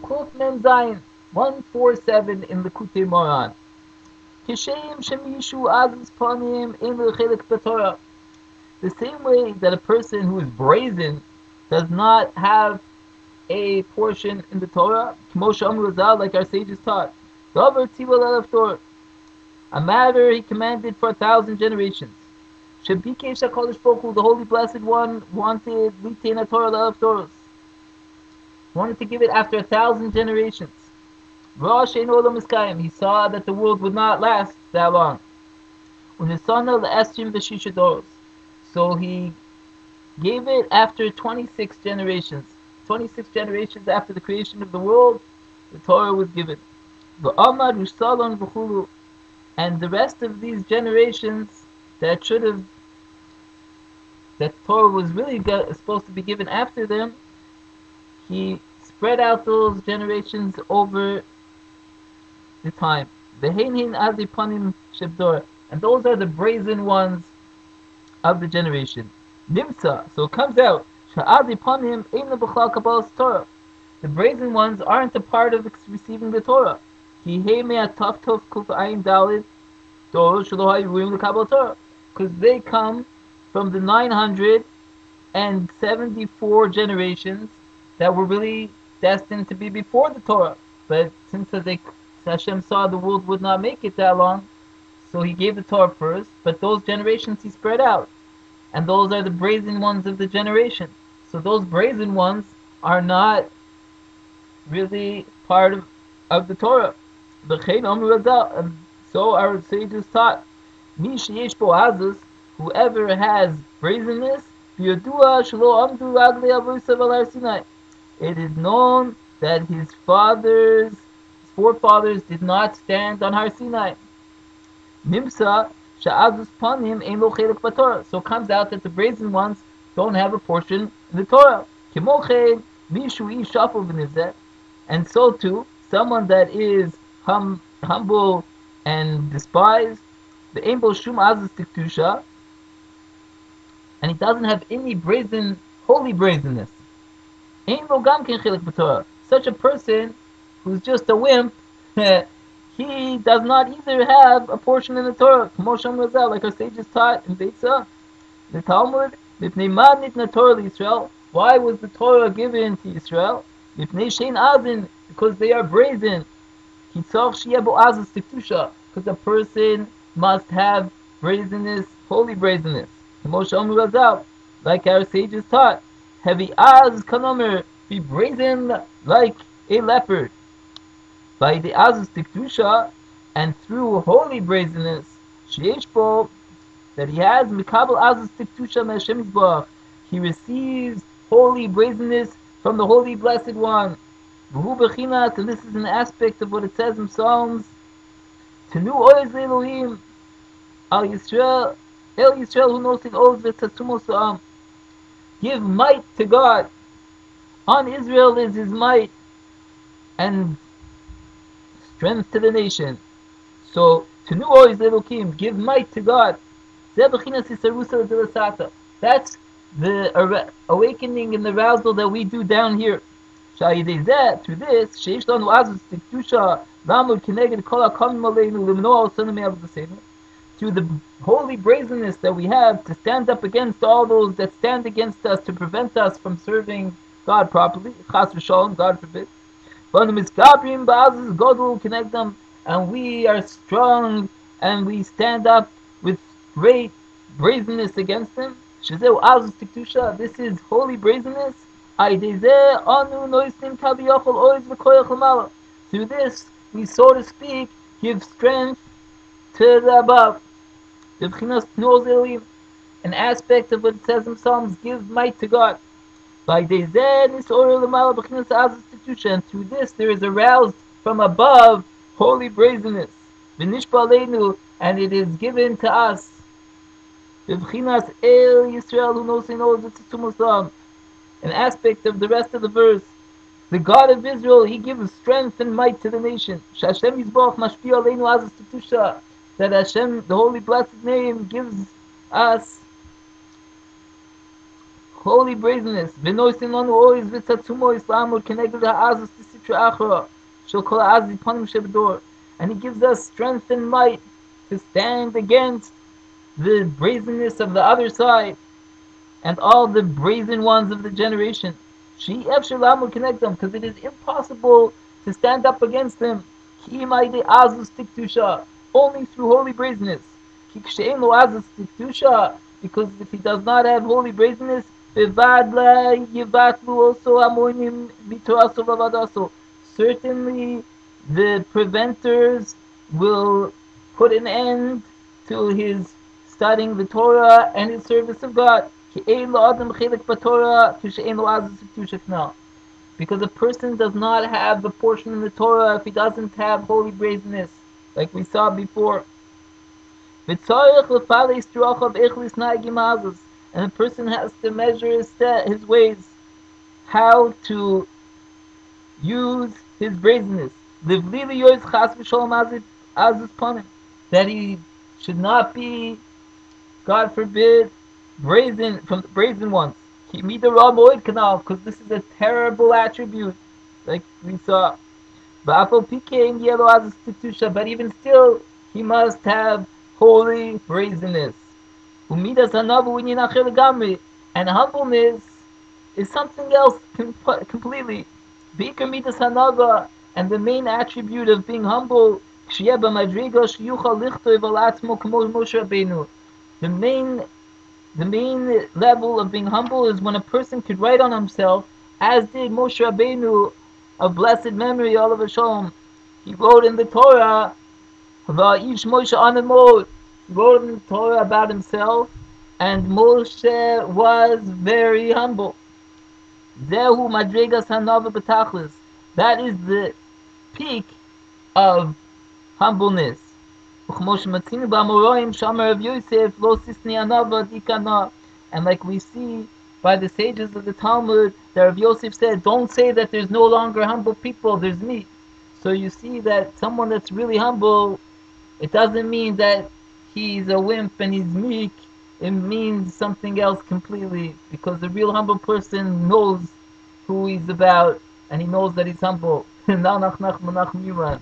Kuf Mem Zayin 147 in the Likutei Moran. Kishem Shemishu Aziz Panim in the Chelik B'Torah. The same way that a person who is brazen does not have a portion in the Torah, like our sages taught. A matter he commanded for 1,000 generations. Shabikesh HaKadosh Baruch Hu, the Holy Blessed One, wanted Litain Torah La'alav Torahs. Wanted to give it after 1,000 generations. He saw that the world would not last that long. So he gave it after 26 generations. 26 generations after the creation of the world, the Torah was given. And the rest of these generations that Torah was really supposed to be given after them, he spread out those generations over the time. And those are the brazen ones of the generation. Nimsa, so it comes out, the brazen ones aren't a part of receiving the Torah. Because they come from the 974 generations that were really destined to be before the Torah. But since Hashem saw the world would not make it that long, so he gave the Torah first, but those generations he spread out. And those are the brazen ones of the generation. So those brazen ones are not really part of the Torah. And so our sages taught, whoever has brazenness, it is known that his forefathers did not stand on Har Sinai. Nimsa, so it comes out that the brazen ones don't have a portion in the Torah. And so too, someone that is humble and despised, the Einbo Shum Azus Tiktusha, and he doesn't have any holy brazenness. Such a person who's just a wimp, he does not either have a portion in the Torah. Like our sages taught in Beitzah, the Talmud, why was the Torah given to Israel? Because they are brazen. Because a person must have brazenness, holy brazenness. Like our sages taught, heavy az kanomer, be brazen like a leopard. By the azus tiktusha, and through holy brazenness, sheishbo, that he has mikabel azus tiktusha me'Hashem Yisbarach, he receives holy brazenness from the Holy Blessed One. V'hu bechinas, and this is an aspect of what it says in Psalms, Tenu oiz Elohim, al Yisrael, El Yisrael who knows in oath v'tzatzumos. Give might to God. On Israel is his might and strength to the nation. So, Tenu oiz Elohim, give might to God. That's the awakening and the arousal that we do down here. Through this, through the holy brazenness that we have to stand up against all those that stand against us, to prevent us from serving God properly, Chas v'shalom, God forbid. And we are strong and we stand up with great brazenness against them. This is holy brazenness. Through this, we, so to speak, give strength to the above. An aspect of what it says in Psalms, give might to God. And through this, there is aroused from above holy brazenness. And it is given to us. An aspect of the rest of the verse. The God of Israel, he gives strength and might to the nation. That Hashem, the holy blessed name, gives us holy brazenness. And he gives us strength and might to stand against the brazenness of the other side and all the brazen ones of the generation. Because it is impossible to stand up against them. Only through holy brazenness. Because if he does not have holy brazenness, certainly the preventers will put an end to his studying the Torah and his service of God. Because a person does not have a portion in the Torah if he doesn't have holy brazenness, like we saw before. And a person has to measure his ways, how to use his brazenness. That he should not be, God forbid, brazen from the brazen ones. Because this is a terrible attribute, like we saw. But even still, he must have holy brazenness. And humbleness is something else completely. And the main attribute of being humble, the main the main level of being humble is when a person could write on himself, as did Moshe Rabbeinu of blessed memory, all of a shalom. He wrote in the Torah about Ish Moshe Anamod. He wrote in the Torah about himself, and Moshe was very humble. Zehu Madregas Hanava B'Tachlis. That is the peak of humbleness. And like we see by the sages of the Talmud, that Rav Yosef said, don't say that there's no longer humble people, there's me. So you see that someone that's really humble, it doesn't mean that he's a wimp and he's meek. It means something else completely, because the real humble person knows who he's about and he knows that he's humble. Nanach, Nach, Manach, Miran.